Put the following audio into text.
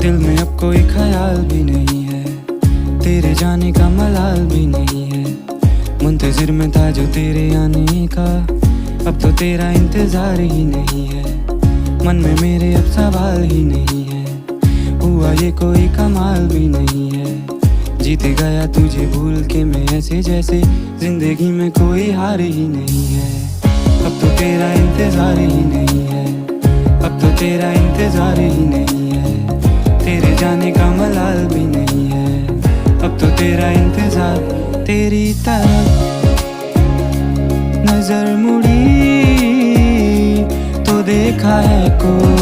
दिल में अब कोई ख्याल भी नहीं है, तेरे जाने का मलाल भी नहीं है। मुंतजिर में था जो तेरे आने का, अब तो तेरा इंतजार ही नहीं है। मन में मेरे अब सवाल ही नहीं है, हुआ ये कोई कमाल भी नहीं है। जीत गया तुझे भूल के मैं ऐसे जैसे जिंदगी में कोई हार ही नहीं है। अब तो तेरा इंतजार ही नहीं है, अब तो तेरा इंतजार ही नहीं है। तेरे जाने का मलाल भी नहीं है, अब तो तेरा इंतजार। तेरी तरफ नजर मुड़ी तो देखा है कोई